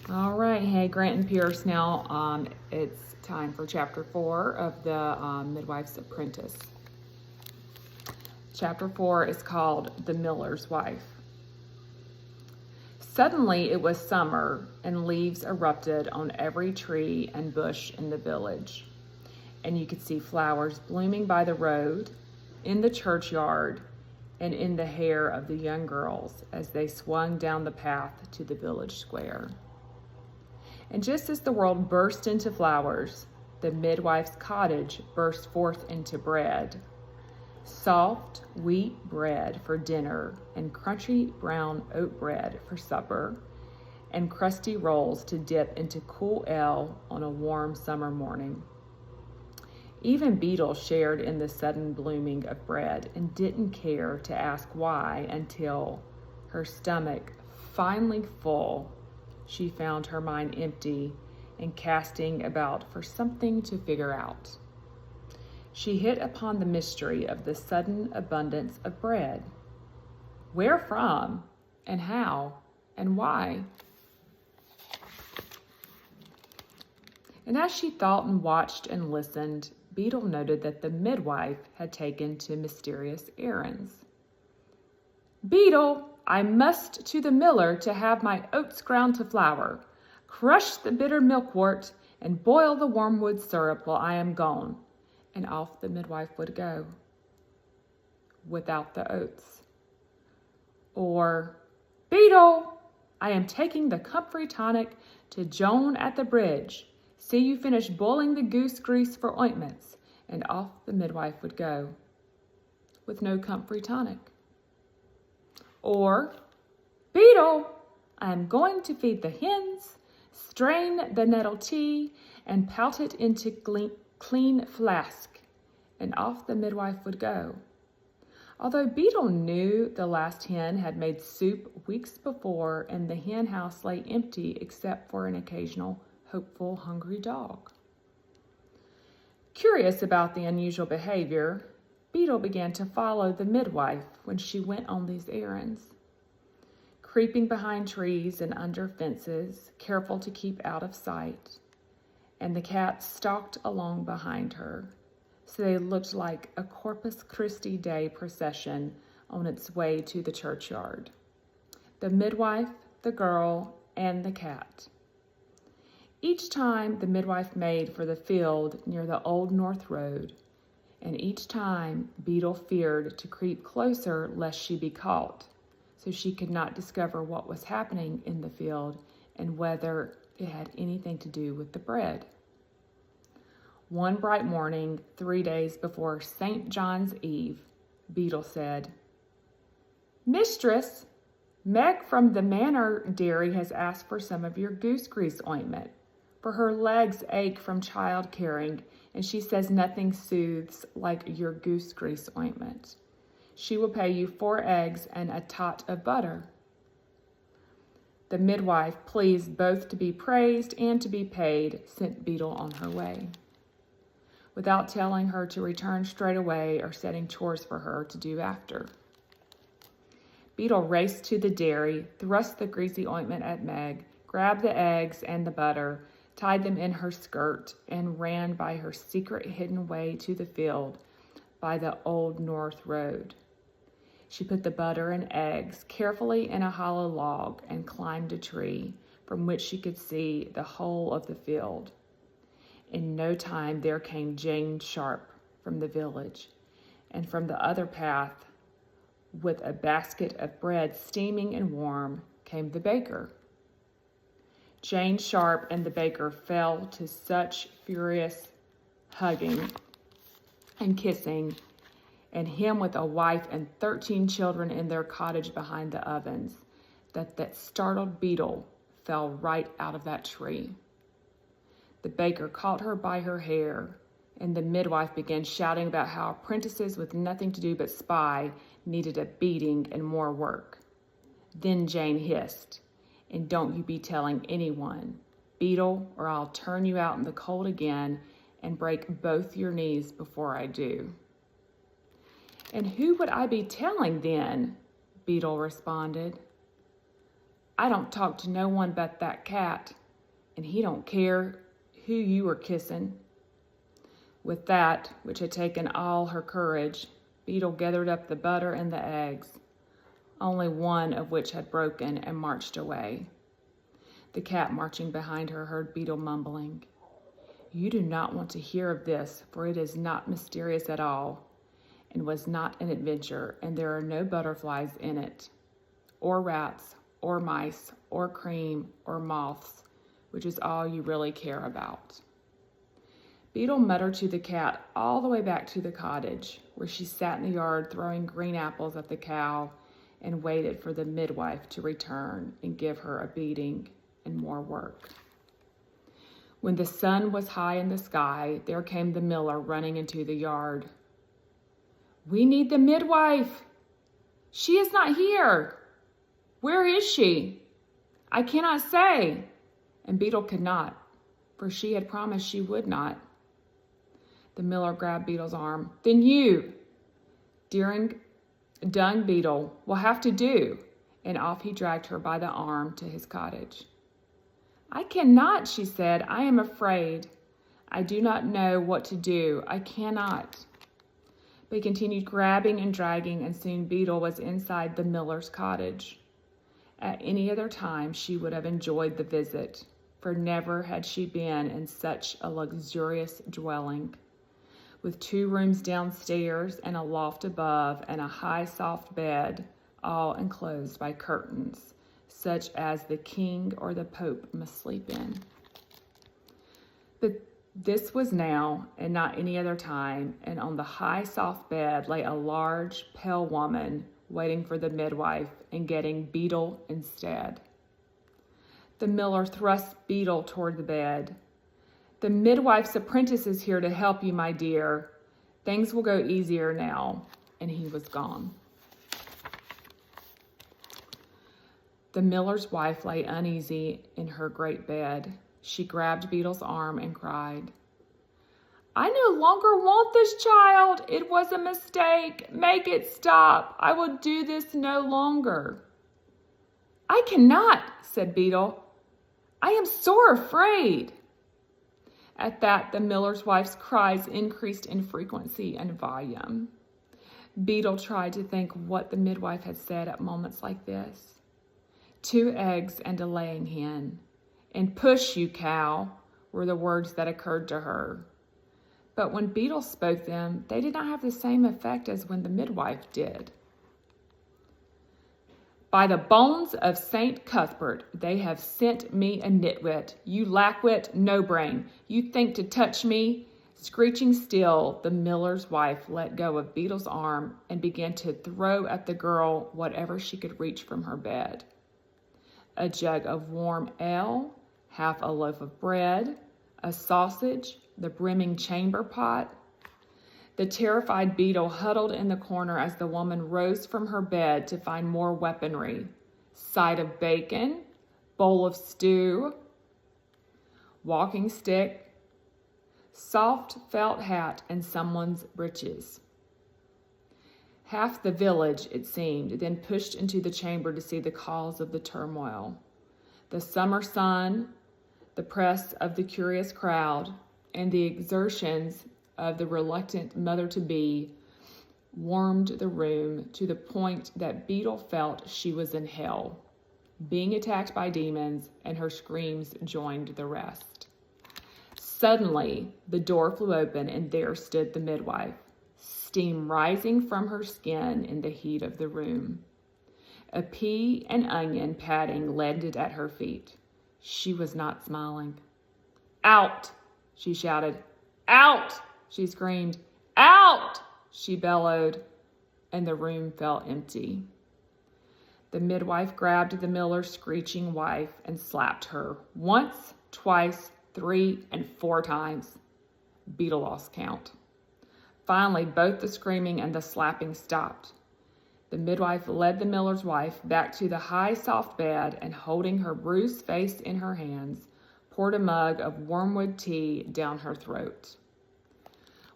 All right, hey, Grant and Pierce now. It's time for chapter 4 of the Midwife's Apprentice. Chapter 4 is called The Miller's Wife. Suddenly it was summer, and leaves erupted on every tree and bush in the village. And you could see flowers blooming by the road, in the churchyard, and in the hair of the young girls as they swung down the path to the village square. And just as the world burst into flowers, the midwife's cottage burst forth into bread. Soft wheat bread for dinner, and crunchy brown oat bread for supper, and crusty rolls to dip into cool ale on a warm summer morning. Even Beetle shared in the sudden blooming of bread and didn't care to ask why until, her stomach finally full, she found her mind empty and casting about for something to figure out. She hit upon the mystery of the sudden abundance of bread. Where from, and how, and why? And as she thought and watched and listened, Beetle noted that the midwife had taken to mysterious errands. "Beetle, I must to the miller to have my oats ground to flour, crush the bitter milkwort, and boil the wormwood syrup while I am gone." And off the midwife would go, without the oats. Or, "Beetle, I am taking the comfrey tonic to Joan at the bridge. See you finish boiling the goose grease for ointments." And off the midwife would go, with no comfrey tonic. Or, "Beetle, I am going to feed the hens, strain the nettle tea, and pout it into clean flask." And off the midwife would go. Although Beetle knew the last hen had made soup weeks before and the hen house lay empty except for an occasional hopeful, hungry dog. Curious about the unusual behavior, Beetle began to follow the midwife when she went on these errands. Creeping behind trees and under fences, careful to keep out of sight, and the cat stalked along behind her, so they looked like a Corpus Christi Day procession on its way to the churchyard. The midwife, the girl, and the cat. Each time the midwife made for the field near the Old North Road, and each time Beetle feared to creep closer lest she be caught, so she could not discover what was happening in the field and whether it had anything to do with the bread. One bright morning, 3 days before St. John's Eve, Beetle said, "Mistress, Meg from the Manor Dairy has asked for some of your goose grease ointment, for her legs ache from child caring, and she says nothing soothes like your goose grease ointment. She will pay you 4 eggs and a tot of butter." The midwife, pleased both to be praised and to be paid, sent Beetle on her way, without telling her to return straight away or setting chores for her to do after. Beetle raced to the dairy, thrust the greasy ointment at Meg, grabbed the eggs and the butter, tied them in her skirt, and ran by her secret hidden way to the field by the Old North Road. She put the butter and eggs carefully in a hollow log and climbed a tree from which she could see the whole of the field. In no time there came Jane Sharp from the village, and from the other path, with a basket of bread steaming and warm, came the baker. Jane Sharp and the baker fell to such furious hugging and kissing, and him with a wife and 13 children in their cottage behind the ovens, that startled Beetle fell right out of that tree. The baker caught her by her hair, and the midwife began shouting about how apprentices with nothing to do but spy needed a beating and more work. Then Jane hissed, "And don't you be telling anyone, Beetle, or I'll turn you out in the cold again and break both your knees before I do." "And who would I be telling then?" Beetle responded. I don't talk to no one but that cat, and he don't care who you were kissing." With that, which had taken all her courage, Beetle gathered up the butter and the eggs, only one of which had broken, and marched away. The cat marching behind her heard Beetle mumbling, "You do not want to hear of this, for it is not mysterious at all, and was not an adventure, and there are no butterflies in it, or rats, or mice, or cream, or moths, which is all you really care about." Beetle muttered to the cat all the way back to the cottage, where she sat in the yard throwing green apples at the cow and waited for the midwife to return and give her a beating and more work. When the sun was high in the sky, there came the miller running into the yard. "We need the midwife. She is not here. Where is she? I cannot say." And Beetle could not, for she had promised she would not. The miller grabbed Beetle's arm. "Then you, Deering Dung Beetle, will have to do." And off he dragged her by the arm to his cottage. "I cannot," she said. "I am afraid. I do not know what to do. I cannot." But he continued grabbing and dragging, and soon Beetle was inside the miller's cottage. At any other time, she would have enjoyed the visit, for never had she been in such a luxurious dwelling, with 2 rooms downstairs and a loft above and a high soft bed, all enclosed by curtains, such as the king or the pope must sleep in. But this was now and not any other time, and on the high soft bed lay a large, pale woman waiting for the midwife and getting Beetle instead. The miller thrust Beetle toward the bed. "The midwife's apprentice is here to help you, my dear. Things will go easier now." And he was gone. The miller's wife lay uneasy in her great bed. She grabbed Beetle's arm and cried, "I no longer want this child. It was a mistake. Make it stop. I will do this no longer." "I cannot," said Beetle. "I am sore afraid." At that, the miller's wife's cries increased in frequency and volume. Beetle tried to think what the midwife had said at moments like this. 2 eggs and a laying hen, and "push, you cow," were the words that occurred to her. But when Beetle spoke them, they did not have the same effect as when the midwife did. "By the bones of St. Cuthbert, they have sent me a nitwit. You lack wit, no brain. You think to touch me?" Screeching still, the miller's wife let go of Beetle's arm and began to throw at the girl whatever she could reach from her bed. A jug of warm ale, half a loaf of bread, a sausage, the brimming chamber pot. The terrified Beetle huddled in the corner as the woman rose from her bed to find more weaponry. Side of bacon, bowl of stew, walking stick, soft felt hat, and someone's breeches. Half the village, it seemed, then pushed into the chamber to see the cause of the turmoil. The summer sun, the press of the curious crowd, and the exertions of the reluctant mother-to-be warmed the room to the point that Beetle felt she was in hell, being attacked by demons, and her screams joined the rest. Suddenly, the door flew open, and there stood the midwife, steam rising from her skin in the heat of the room. A pea and onion padding landed at her feet. She was not smiling. "Out!" she shouted. "Out!" she screamed. "Out!" she bellowed, and the room fell empty. The midwife grabbed the miller's screeching wife and slapped her once, twice, 3, and 4 times. Beetle lost count. Finally, both the screaming and the slapping stopped. The midwife led the miller's wife back to the high, soft bed and, holding her bruised face in her hands, poured a mug of wormwood tea down her throat.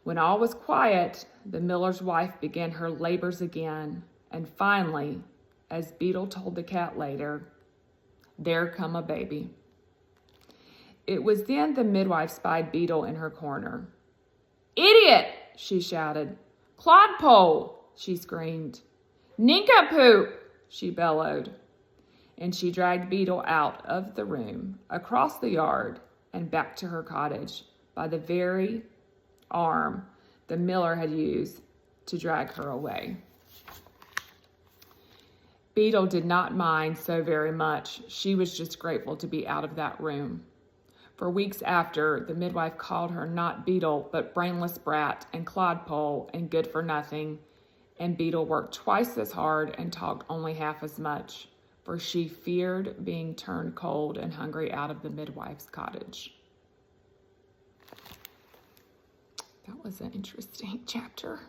When all was quiet, the miller's wife began her labors again, and finally, as Beetle told the cat later, There come a baby. It was then the midwife spied Beetle in her corner. Idiot, she shouted. Clodpole, she screamed. Nincompoop, she bellowed. And she dragged Beetle out of the room, across the yard, and back to her cottage by the very arm the miller had used to drag her away. Beetle did not mind so very much. She was just grateful to be out of that room. For weeks after, the midwife called her not Beetle, but brainless brat and clodpole and good for nothing, and Beetle worked twice as hard and talked only half as much, for she feared being turned cold and hungry out of the midwife's cottage. That was an interesting chapter.